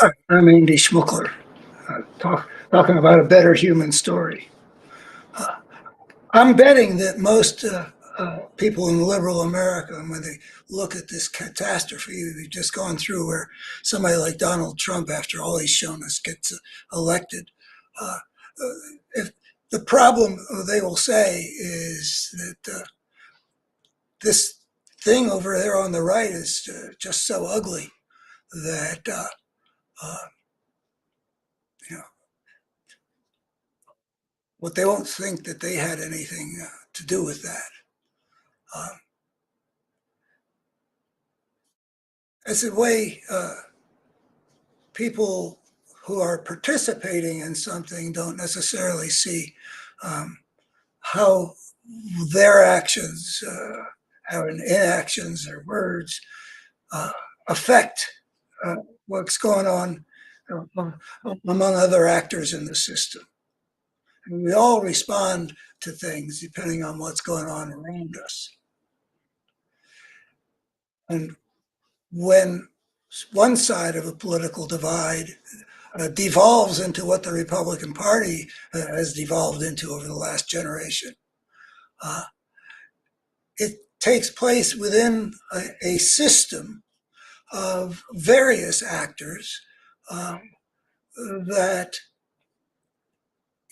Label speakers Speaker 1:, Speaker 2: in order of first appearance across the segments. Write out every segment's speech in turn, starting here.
Speaker 1: Hi, I'm Andy Schmuckler, talking about a better human story. I'm betting that most people in liberal America, when they look at this catastrophe we've just gone through, where somebody like Donald Trump, after all he's shown us, gets elected, uh, if the problem they will say is that this thing over there on the right is just so ugly that uh, you know what they won't think that they had anything to do with that. Uh, as a way, people who are participating in something don't necessarily see um, how their actions, how inactions or words uh, affect uh, what's going on among other actors in the system. And we all respond to things depending on what's going on around us. And when one side of a political divide devolves into what the Republican Party has devolved into over the last generation, uh, it takes place within a system of various actors um, that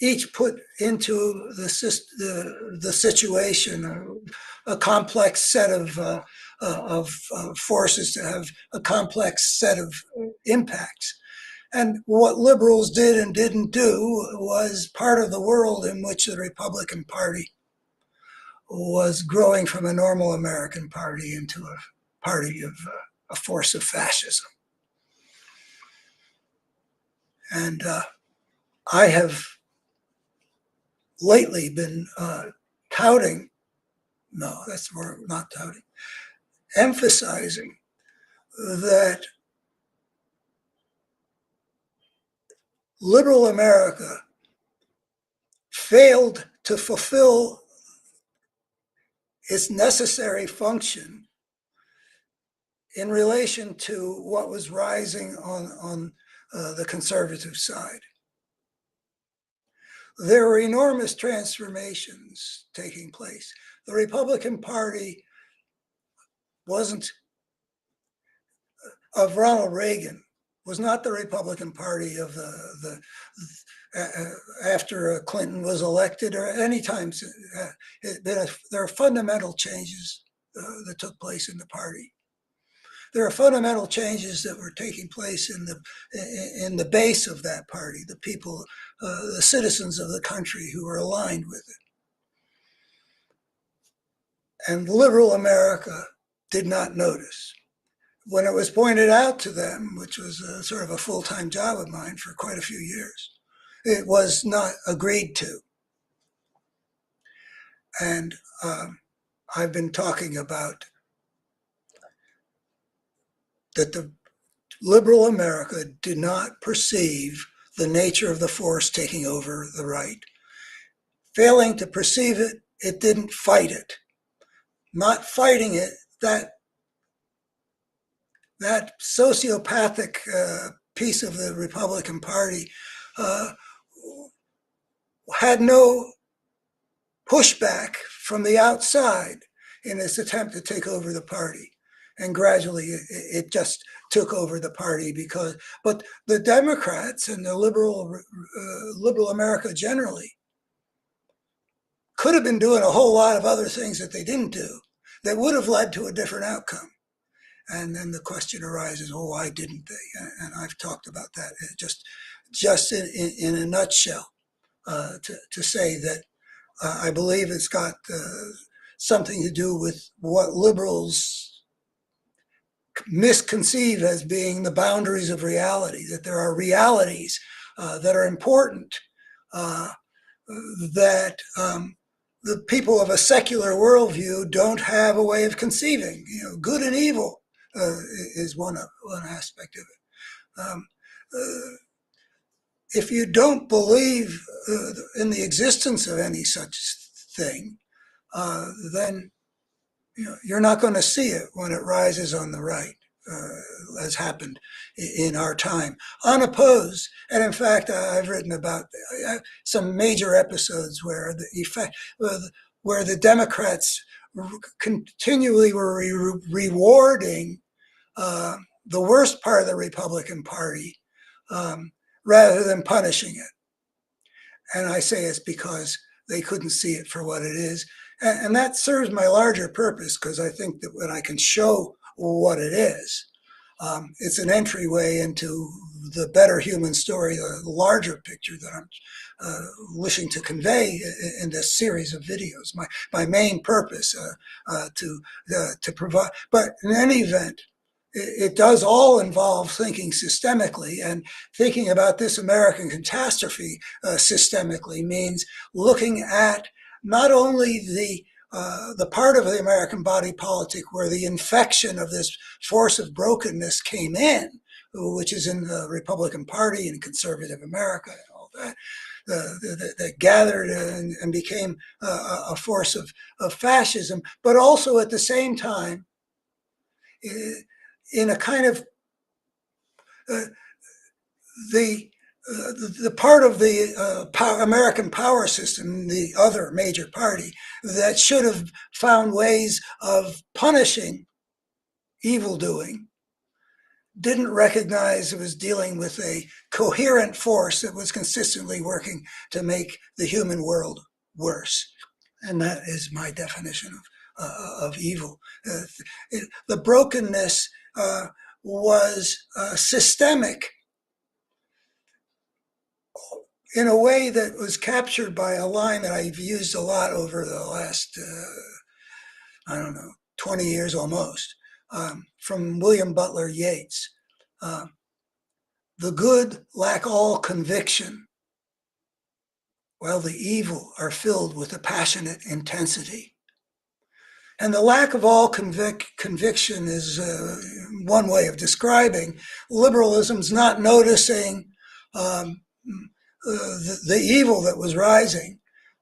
Speaker 1: each put into the situation a complex set of forces to have a complex set of impacts. And what liberals did and didn't do was part of the world in which the Republican Party was growing from a normal American party into a party of a force of fascism. And I have lately been touting, no, that's more not touting, emphasizing that liberal America failed to fulfill its necessary function in relation to what was rising on the conservative side. There were enormous transformations taking place. The Republican Party wasn't, of Ronald Reagan, was not the Republican Party of the after Clinton was elected or any time. There are fundamental changes that took place in the party. There are fundamental changes that were taking place in the base of that party, the people, the citizens of the country who were aligned with it. And liberal America did not notice. When it was pointed out to them, which was sort of a full-time job of mine for quite a few years, it was not agreed to. And I've been talking about that the liberal America did not perceive the nature of the force taking over the right. Failing to perceive it, it didn't fight it. Not fighting it, that sociopathic piece of the Republican Party uh, had no pushback from the outside in its attempt to take over the party. And gradually it just took over the party but the Democrats and the liberal America generally could have been doing a whole lot of other things that they didn't do that would have led to a different outcome. And then the question arises, well, why didn't they? And I've talked about that just in a nutshell, to say that I believe it's got something to do with what liberals misconceive as being the boundaries of reality, that there are realities that are important, that the people of a secular worldview don't have a way of conceiving. Good and evil is one aspect of it. If you don't believe in the existence of any such thing, then you're not going to see it when it rises on the right. has happened in our time, unopposed. And in fact, I've written about some major episodes where the effect, where the Democrats continually were rewarding the worst part of the Republican Party rather than punishing it. And I say it's because they couldn't see it for what it is. And that serves my larger purpose, because I think that when I can show what it is, it's an entryway into the better human story, the larger picture that I'm wishing to convey in this series of videos. My main purpose to provide, but in any event, it does all involve thinking systemically, and thinking about this American catastrophe systemically means looking at not only the part of the American body politic where the infection of this force of brokenness came in, which is in the Republican Party and conservative America and all that, that gathered and became a force of fascism, but also at the same time, in a kind of the part of the American power system, the other major party, that should have found ways of punishing evildoing, didn't recognize it was dealing with a coherent force that was consistently working to make the human world worse. And that is my definition of evil. The brokenness was systemic in a way that was captured by a line that I've used a lot over the last, 20 years almost, from William Butler Yeats. The good lack all conviction, while the evil are filled with a passionate intensity. And the lack of all conviction is one way of describing liberalism's not noticing the evil that was rising,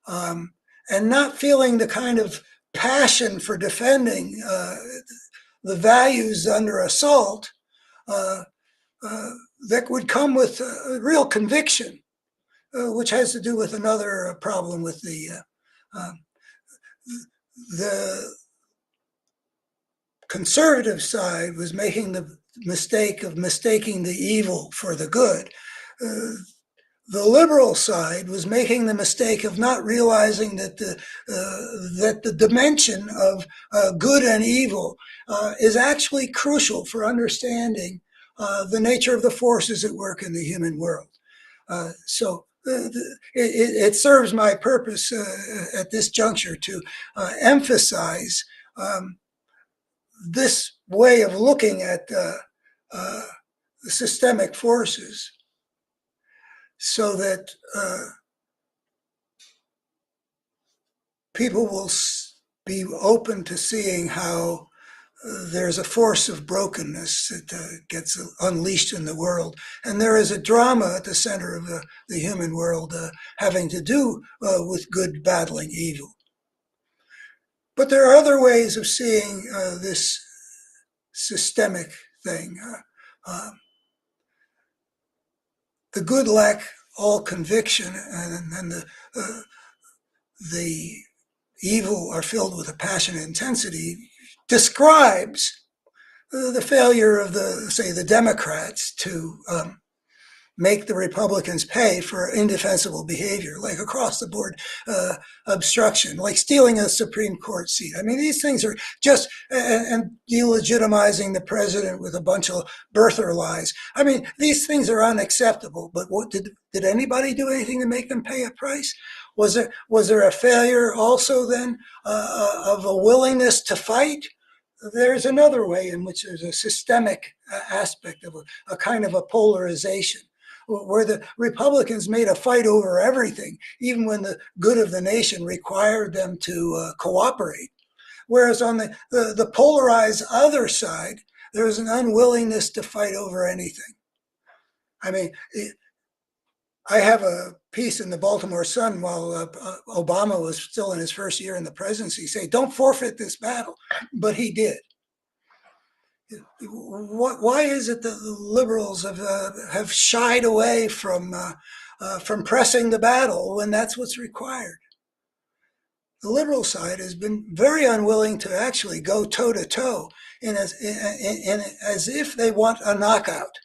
Speaker 1: and not feeling the kind of passion for defending the values under assault that would come with real conviction, which has to do with another problem with the conservative side was making the mistake of mistaking the evil for the good. The liberal side was making the mistake of not realizing that the dimension of good and evil is actually crucial for understanding the nature of the forces at work in the human world. So it serves my purpose at this juncture to emphasize this way of looking at the systemic forces, so that people will be open to seeing how there's a force of brokenness that gets unleashed in the world. And there is a drama at the center of the human world having to do with good battling evil. But there are other ways of seeing this systemic thing. The good lack all conviction, and the evil are filled with a passionate intensity, describes the failure of the Democrats to make the Republicans pay for indefensible behavior, like across the board obstruction, like stealing a Supreme Court seat. I mean, these things are just, and delegitimizing the president with a bunch of birther lies. I mean, these things are unacceptable, but what did anybody do anything to make them pay a price? Was there a failure also then of a willingness to fight? There's another way in which there's a systemic aspect of a kind of a polarization, where the Republicans made a fight over everything, even when the good of the nation required them to cooperate. Whereas on the polarized other side, there's an unwillingness to fight over anything. I mean, I have a piece in the Baltimore Sun while Obama was still in his first year in the presidency, say, don't forfeit this battle. But he did. Why is it that the liberals have shied away from pressing the battle when that's what's required? The liberal side has been very unwilling to actually go toe to toe as if they want a knockout.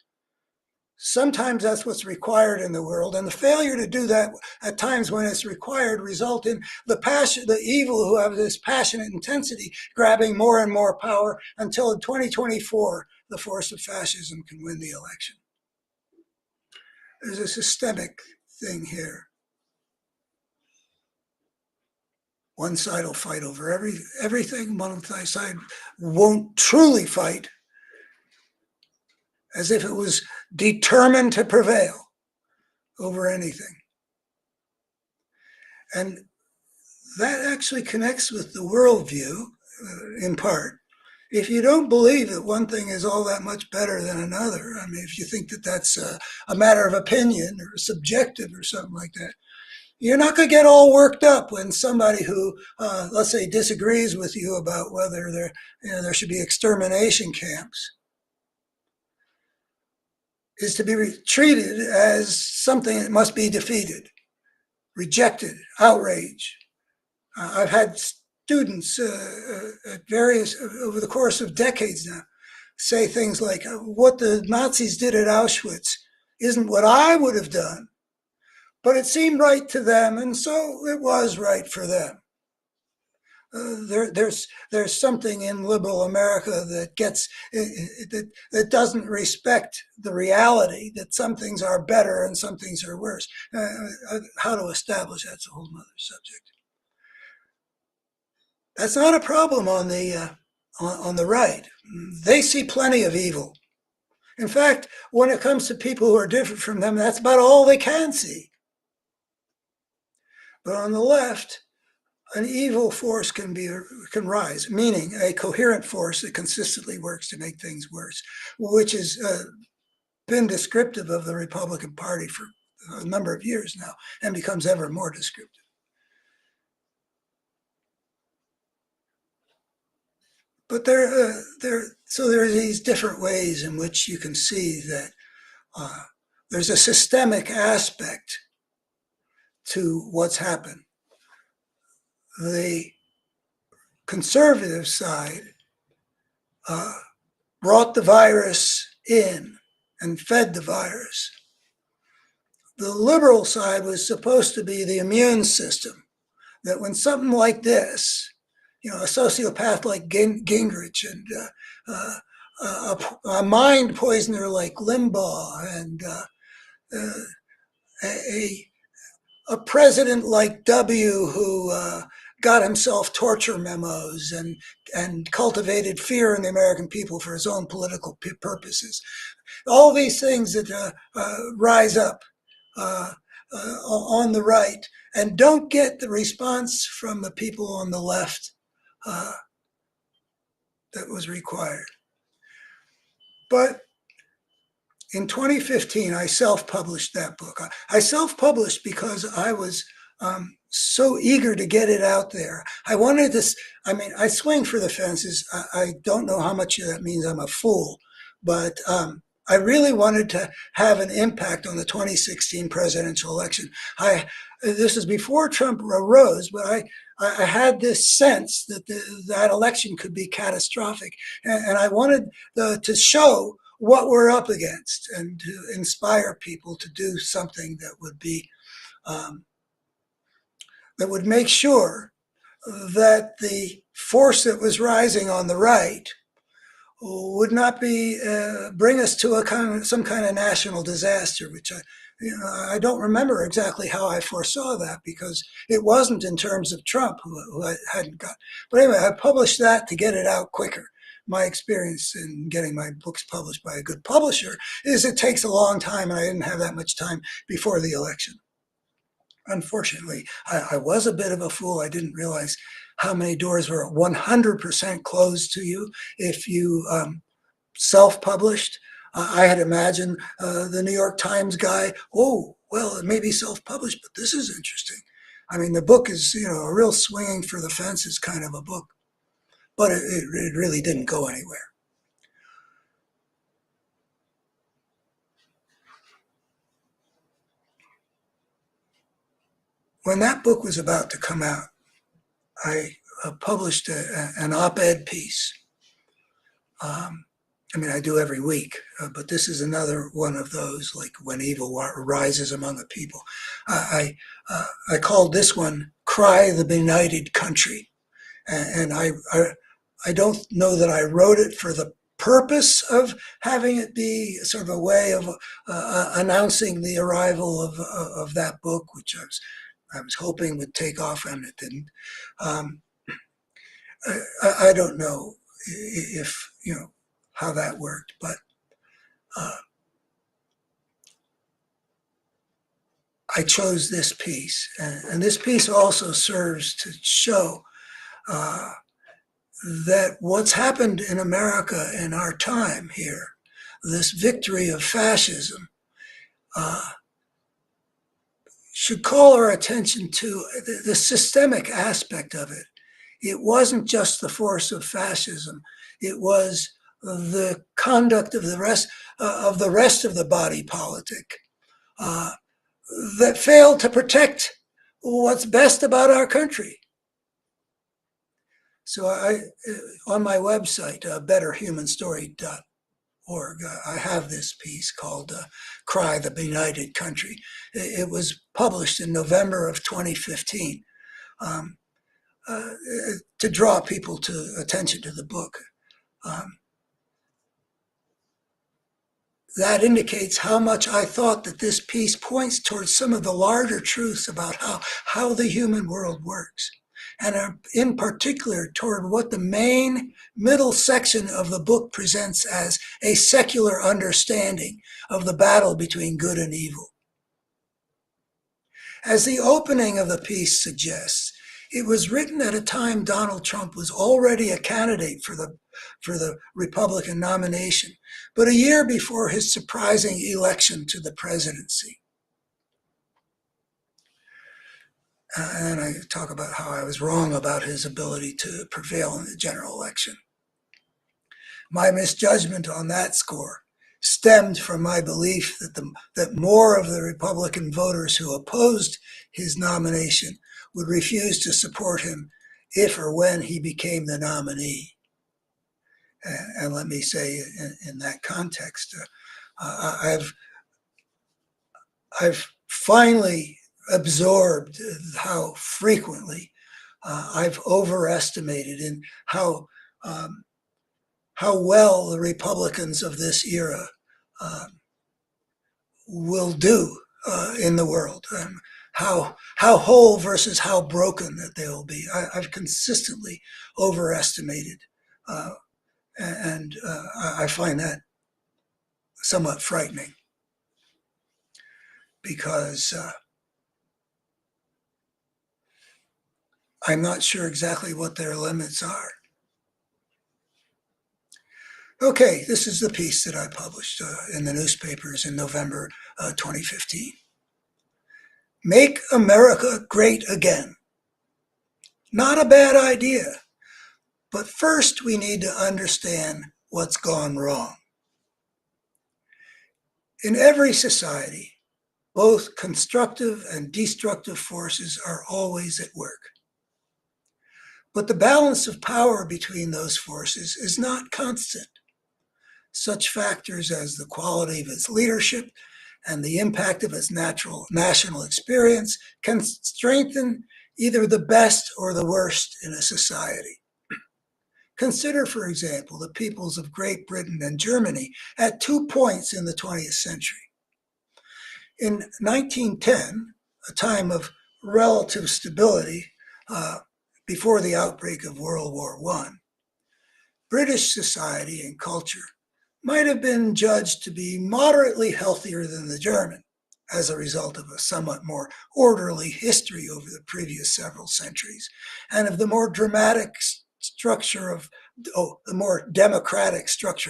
Speaker 1: Sometimes that's what's required in the world, and the failure to do that at times when it's required result in the evil who have this passionate intensity grabbing more and more power until in 2024 the force of fascism can win the election. There's a systemic thing here. One side will fight over everything. One side won't truly fight, as if it was determined to prevail over anything. And that actually connects with the worldview in part. If you don't believe that one thing is all that much better than another, I mean, if you think that that's a matter of opinion or subjective or something like that, you're not going to get all worked up when somebody who, let's say, disagrees with you about whether there should be extermination camps is to be treated as something that must be defeated, rejected, outraged. I've had students at various, over the course of decades now, say things like, what the Nazis did at Auschwitz isn't what I would have done, but it seemed right to them, and so it was right for them. There's something in liberal America that doesn't respect the reality that some things are better and some things are worse. How to establish that's a whole other subject. That's not a problem on the right. They see plenty of evil. In fact, when it comes to people who are different from them, that's about all they can see. But on the left, an evil force can rise, meaning a coherent force that consistently works to make things worse, which has been descriptive of the Republican Party for a number of years now and becomes ever more descriptive. But so there are these different ways in which you can see that there's a systemic aspect to what's happened. The conservative side brought the virus in and fed the virus. The liberal side was supposed to be the immune system, that when something like this, a sociopath like Gingrich and a mind poisoner like Limbaugh and a president like W who got himself torture memos and cultivated fear in the American people for his own political purposes. All these things that rise up on the right and don't get the response from the people on the left that was required. But in 2015, I self-published that book. I self-published because I was so eager to get it out there. I wanted this, I swing for the fences. I don't know how much of that means I'm a fool, but I really wanted to have an impact on the 2016 presidential election. This is before Trump arose, but I had this sense that that election could be catastrophic. And I wanted to show what we're up against and to inspire people to do something that would be, that would make sure that the force that was rising on the right would not bring us to some kind of national disaster, which I don't remember exactly how I foresaw that because it wasn't in terms of Trump who I hadn't got. But anyway, I published that to get it out quicker. My experience in getting my books published by a good publisher is it takes a long time, and I didn't have that much time before the election. Unfortunately, I was a bit of a fool. I didn't realize how many doors were 100% closed to you if you self-published. I had imagined the New York Times guy, oh, well, it may be self-published, but this is interesting. The book is, a real swinging for the fences kind of a book, but it really didn't go anywhere. When that book was about to come out, I published an op-ed piece. I mean, I do every week, but this is another one of those, like when evil rises among a people. I called this one "Cry the Benighted Country," and I don't know that I wrote it for the purpose of having it be sort of a way of announcing the arrival of that book, which I was hoping would take off, and it didn't. Um, I don't know if how that worked, but I chose this piece, and this piece also serves to show that what's happened in America in our time here, this victory of fascism, should call our attention to the systemic aspect of it. It wasn't just the force of fascism; it was the conduct of the rest of the body politic that failed to protect what's best about our country. So on my website, betterhumanstory.org, I have this piece called Cry the Benighted Country. It was published in November of 2015 to draw people to attention to the book. That indicates how much I thought that this piece points towards some of the larger truths about how the human world works, and in particular toward what the main middle section of the book presents as a secular understanding of the battle between good and evil. As the opening of the piece suggests, it was written at a time Donald Trump was already a candidate for the Republican nomination, but a year before his surprising election to the presidency. And I talk about how I was wrong about his ability to prevail in the general election. My misjudgment on that score stemmed from my belief that more of the Republican voters who opposed his nomination would refuse to support him if or when he became the nominee. And let me say, in that context, I've finally absorbed how frequently I've overestimated in how well the Republicans of this era will do in the world, and how whole versus how broken that they will be. I've consistently overestimated, and I find that somewhat frightening, because I'm not sure exactly what their limits are. Okay, this is the piece that I published in the newspapers in November 2015. Make America Great Again. Not a bad idea, but first we need to understand what's gone wrong. In every society, both constructive and destructive forces are always at work. But the balance of power between those forces is not constant. Such factors as the quality of its leadership and the impact of its national experience can strengthen either the best or the worst in a society. Consider, for example, the peoples of Great Britain and Germany at 2 points in the 20th century. In 1910, a time of relative stability before the outbreak of World War I, British society and culture might have been judged to be moderately healthier than the German, as a result of a somewhat more orderly history over the previous several centuries, and of the more democratic structure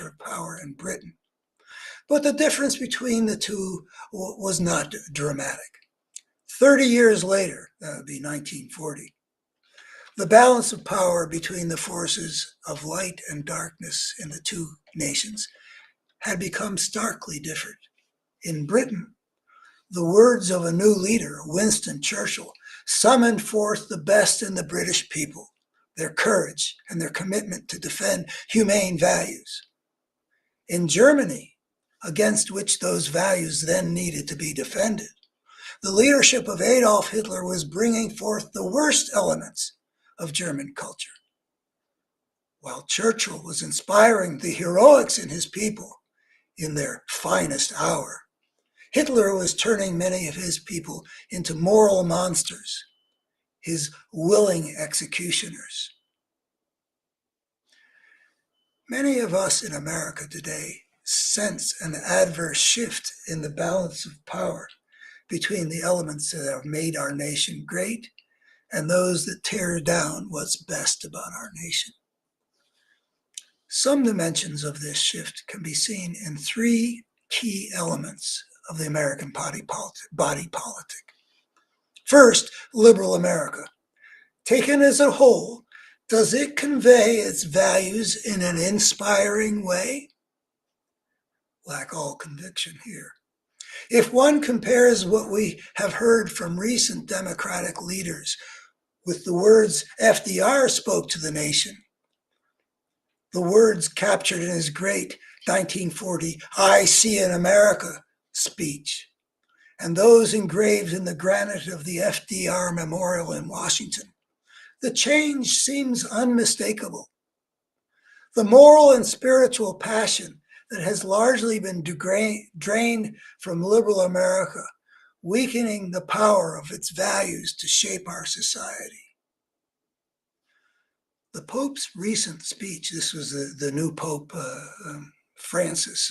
Speaker 1: of power in Britain. But the difference between the two was not dramatic. 30 years later, that would be 1940, the balance of power between the forces of light and darkness in the two nations had become starkly different. In Britain, the words of a new leader, Winston Churchill, summoned forth the best in the British people, their courage and their commitment to defend humane values. In Germany, against which those values then needed to be defended, the leadership of Adolf Hitler was bringing forth the worst elements of German culture, while Churchill was inspiring the heroics in his people in their finest hour. Hitler was turning many of his people into moral monsters, his willing executioners. Many of us in America today sense an adverse shift in the balance of power between the elements that have made our nation great and those that tear down what's best about our nation. Some dimensions of this shift can be seen in three key elements of the American body politic. First, liberal America. Taken as a whole, does it convey its values in an inspiring way? Lack all conviction here. If one compares what we have heard from recent Democratic leaders with the words FDR spoke to the nation, the words captured in his great 1940 "I See in America" speech, and those engraved in the granite of the FDR Memorial in Washington, the change seems unmistakable. The moral and spiritual passion that has largely been drained from liberal America, weakening the power of its values to shape our society. The Pope's recent speech, this was the new Pope, Francis,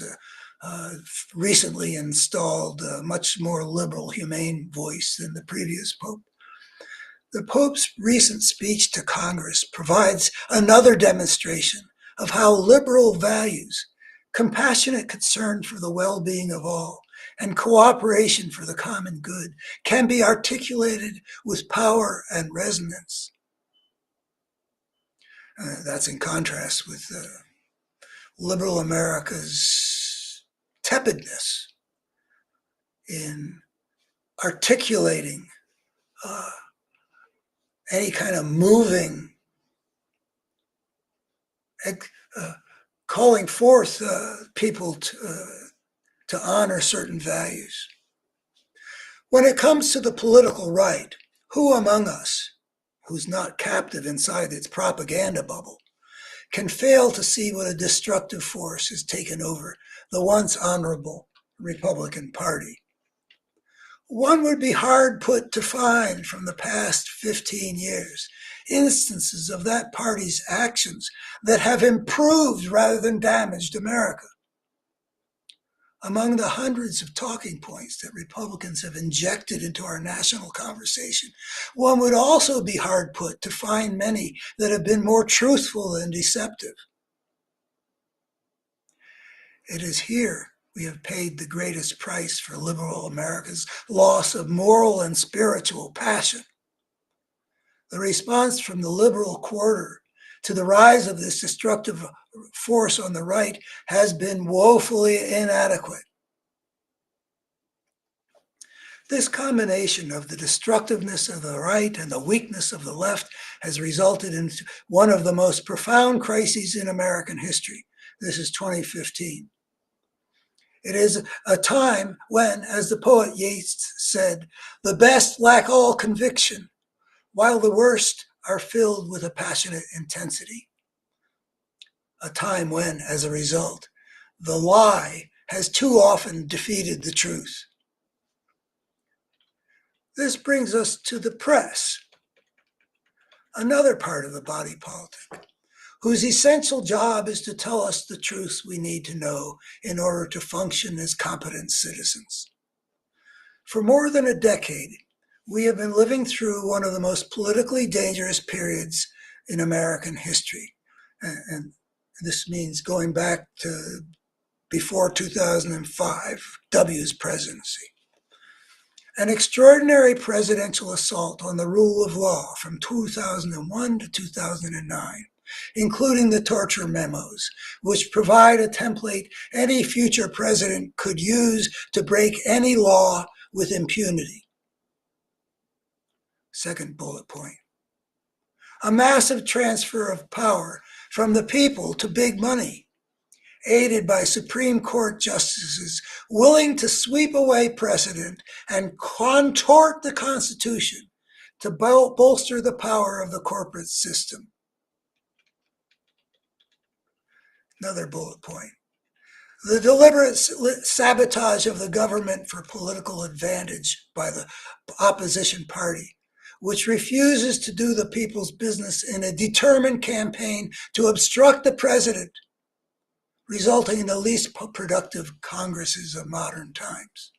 Speaker 1: recently installed a much more liberal, humane voice than the previous Pope. The Pope's recent speech to Congress provides another demonstration of how liberal values, compassionate concern for the well-being of all, and cooperation for the common good can be articulated with power and resonance. That's in contrast with liberal America's tepidness in articulating any kind of moving, calling forth people to honor certain values. When it comes to the political right, who among us, who's not captive inside its propaganda bubble, can fail to see what a destructive force has taken over the once honorable Republican Party? One would be hard put to find from the past 15 years instances of that party's actions that have improved rather than damaged America. Among the hundreds of talking points that Republicans have injected into our national conversation, one would also be hard put to find many that have been more truthful than deceptive. It is here we have paid the greatest price for liberal America's loss of moral and spiritual passion. The response from the liberal quarter to the rise of this destructive force on the right has been woefully inadequate. This combination of the destructiveness of the right and the weakness of the left has resulted in one of the most profound crises in American history. This is 2015. It is a time when, as the poet Yeats said, the best lack all conviction, while the worst are filled with a passionate intensity. A time when, as a result, the lie has too often defeated the truth. This brings us to the press, another part of the body politic, whose essential job is to tell us the truths we need to know in order to function as competent citizens. For more than a decade, we have been living through one of the most politically dangerous periods in American history. And this means going back to before 2005, W's presidency. An extraordinary presidential assault on the rule of law from 2001 to 2009, including the torture memos, which provide a template any future president could use to break any law with impunity. Second bullet point. A massive transfer of power from the people to big money, aided by Supreme Court justices willing to sweep away precedent and contort the Constitution to bolster the power of the corporate system. Another bullet point. The deliberate sabotage of the government for political advantage by the opposition party, which refuses to do the people's business in a determined campaign to obstruct the president, resulting in the least productive Congresses of modern times.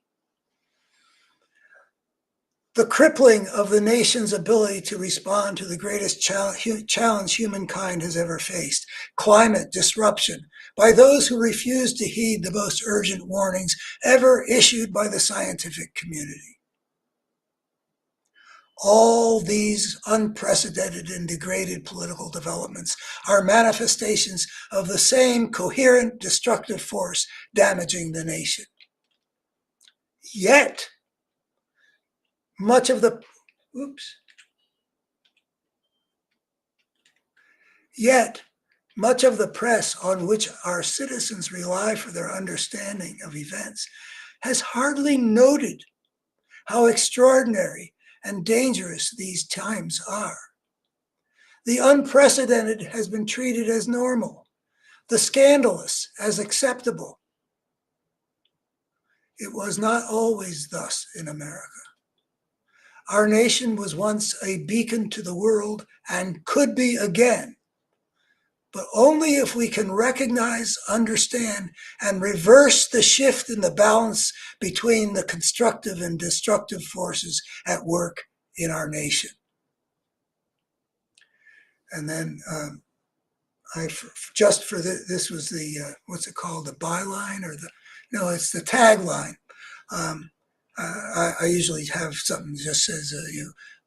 Speaker 1: The crippling of the nation's ability to respond to the greatest challenge humankind has ever faced, climate disruption, by those who refuse to heed the most urgent warnings ever issued by the scientific community. All these unprecedented and degraded political developments are manifestations of the same coherent destructive force damaging the nation. Yet, much of the press on which our citizens rely for their understanding of events has hardly noted how extraordinary and dangerous these times are. The unprecedented has been treated as normal, the scandalous as acceptable. It was not always thus in America. Our nation was once a beacon to the world and could be again, but only if we can recognize, understand, and reverse the shift in the balance between the constructive and destructive forces at work in our nation. And then this was the, what's it called, the byline or it's the tagline. I usually have something that just says,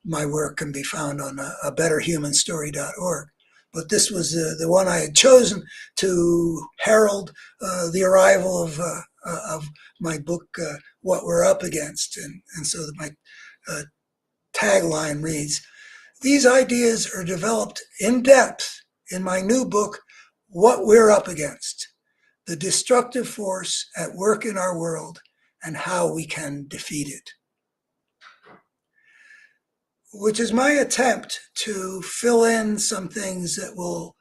Speaker 1: my work can be found on a betterhumanstory.org. But this was the one I had chosen to herald the arrival of my book, What We're Up Against. And so my tagline reads, "These ideas are developed in depth in my new book, What We're Up Against, the destructive force at work in our world and how we can defeat it." Which is my attempt to fill in some things that will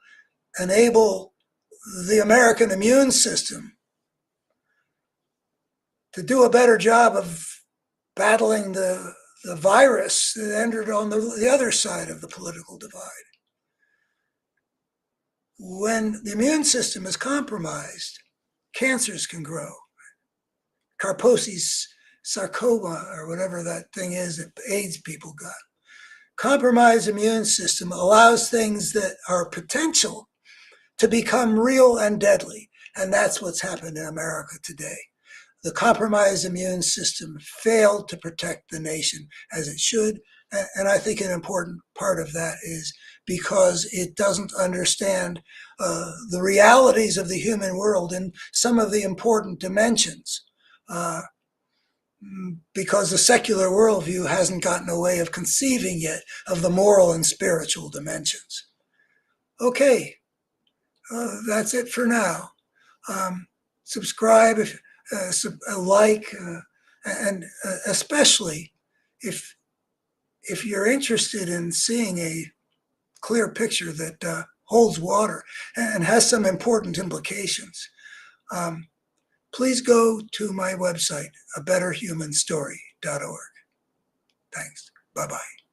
Speaker 1: enable the American immune system to do a better job of battling the virus that entered on the other side of the political divide. When the immune system is compromised, cancers can grow. Kaposi's sarcoma, or whatever that thing is that AIDS people got. Compromised immune system allows things that are potential to become real and deadly. And that's what's happened in America today. The compromised immune system failed to protect the nation as it should. And I think an important part of that is because it doesn't understand the realities of the human world in some of the important dimensions. Because the secular worldview hasn't gotten a way of conceiving yet of the moral and spiritual dimensions. Okay, that's it for now. Subscribe, like, and especially if you're interested in seeing a clear picture that holds water and has some important implications. Please go to my website, abetterhumanstory.org. Thanks. Bye-bye.